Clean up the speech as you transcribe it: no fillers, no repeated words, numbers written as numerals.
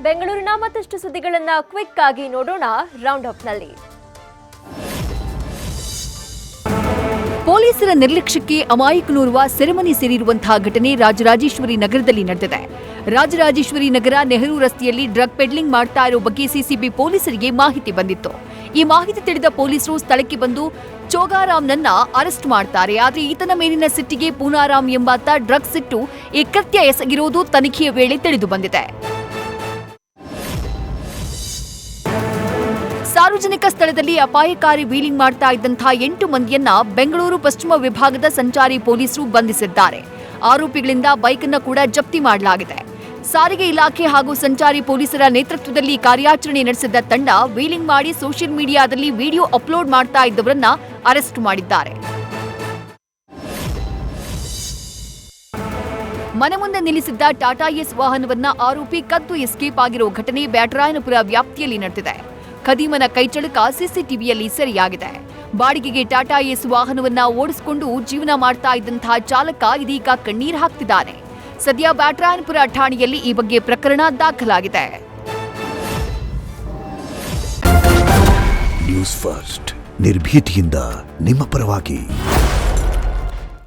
ಬೆಂಗಳೂರಿನ ಮತ್ತಷ್ಟು ಸುದ್ದಿಗಳನ್ನ ಕ್ವಿಕ್ ಆಗಿ ನೋಡೋಣ ರೌಂಡ್ ಅಪ್ನಲ್ಲಿ. ಪೊಲೀಸರ ನಿರ್ಲಕ್ಷ್ಯಕ್ಕೆ ಅಮಾಯಕನೋರ್ವ ಸೆರೆಮನೆ ಸೇರಿರುವಂತಹ ಘಟನೆ ರಾಜರಾಜೇಶ್ವರಿ ನಗರದಲ್ಲಿ ನಡೆದಿದೆ. ರಾಜರಾಜೇಶ್ವರಿ ನಗರ ನೆಹರು ರಸ್ತೆಯಲ್ಲಿ ಡ್ರಗ್ ಪೆಡ್ಲಿಂಗ್ ಮಾಡ್ತಾ ಇರೋ ಬಗ್ಗೆ ಸಿಸಿಬಿ ಪೊಲೀಸರಿಗೆ ಮಾಹಿತಿ ಬಂದಿತ್ತು. ಈ ಮಾಹಿತಿ ತಿಳಿದ ಪೊಲೀಸರು ಸ್ಥಳಕ್ಕೆ ಬಂದು ಚೋಗಾರಾಮ್ನನ್ನ ಅರೆಸ್ಟ್ ಮಾಡ್ತಾರೆ. ಆದರೆ ಈತನ ಮೇಲಿನ ಸಿಟ್ಟಿಗೆ ಪೂನಾರಾಮ್ ಎಂಬಾತ ಡ್ರಗ್ಸ್ ಇಟ್ಟು ಈ ಕೃತ್ಯ ಎಸಗಿರುವುದು ತನಿಖೆಯ ವೇಳೆ ತಿಳಿದು ಬಂದಿದೆ. ಸಾರ್ವಜನಿಕ ಸ್ಥಳದಲ್ಲಿ ಅಪಾಯಕಾರಿ ವೀಲಿಂಗ್ ಮಾಡ್ತಾ ಇದ್ದಂತಹ 8 ಮಂದಿಯನ್ನ ಬೆಂಗಳೂರು ಪಶ್ಚಿಮ ವಿಭಾಗದ ಸಂಚಾರಿ ಪೊಲೀಸರು ಬಂಧಿಸಿದ್ದಾರೆ. ಆರೋಪಿಗಳಿಂದ ಬೈಕ್ ಅನ್ನು ಕೂಡ ಜಪ್ತಿ ಮಾಡಲಾಗಿದೆ. ಸಾರಿಗೆ ಇಲಾಖೆ ಹಾಗೂ ಸಂಚಾರಿ ಪೊಲೀಸರ ನೇತೃತ್ವದಲ್ಲಿ ಕಾರ್ಯಾಚರಣೆ ನಡೆಸಿದ್ದ ತಂಡ ವೀಲಿಂಗ್ ಮಾಡಿ ಸೋಷಿಯಲ್ ಮೀಡಿಯಾದಲ್ಲಿ ವಿಡಿಯೋ ಅಪ್ಲೋಡ್ ಮಾಡ್ತಾ ಇದ್ದವರನ್ನ ಅರೆಸ್ಟ್ ಮಾಡಿದ್ದಾರೆ. ಮನೆ ಮುಂದೆ ನಿಲ್ಲಿಸಿದ್ದ ಟಾಟಾ ಏಸ್ ವಾಹನವನ್ನ ಆರೋಪಿ ಕದ್ದು ಎಸ್ಕೇಪ್ ಆಗಿರೋ ಘಟನೆ ಬ್ಯಾಟರಾಯನಪುರ ವ್ಯಾಪ್ತಿಯಲ್ಲಿ ನಡೆದಿದೆ. ಖದೀಮನ ಕೈಚಳಕ ಸಿಸಿಟಿವಿಯಲ್ಲಿ ಸೆರೆಯಾಗಿದೆ. ಬಾಡಿಗೆಗೆ ಟಾಟಾ ಏಸ್ ವಾಹನವನ್ನ ಓಡಿಸಿಕೊಂಡು ಜೀವನ ಮಾಡ್ತಾ ಇದ್ದಂತಹ ಚಾಲಕ ಇದೀಗ ಕಣ್ಣೀರು ಹಾಕ್ತಿದ್ದಾನೆ. ಸದ್ಯ ಬ್ಯಾಟರಾಯನಪುರ ಠಾಣೆಯಲ್ಲಿ ಈ ಬಗ್ಗೆ ಪ್ರಕರಣ ದಾಖಲಾಗಿದೆ. ನ್ಯೂಸ್ ಫಸ್ಟ್ ನಿರ್ಭೀತಿಯಿಂದ ನಿಮ್ಮ ಪರವಾಗಿ.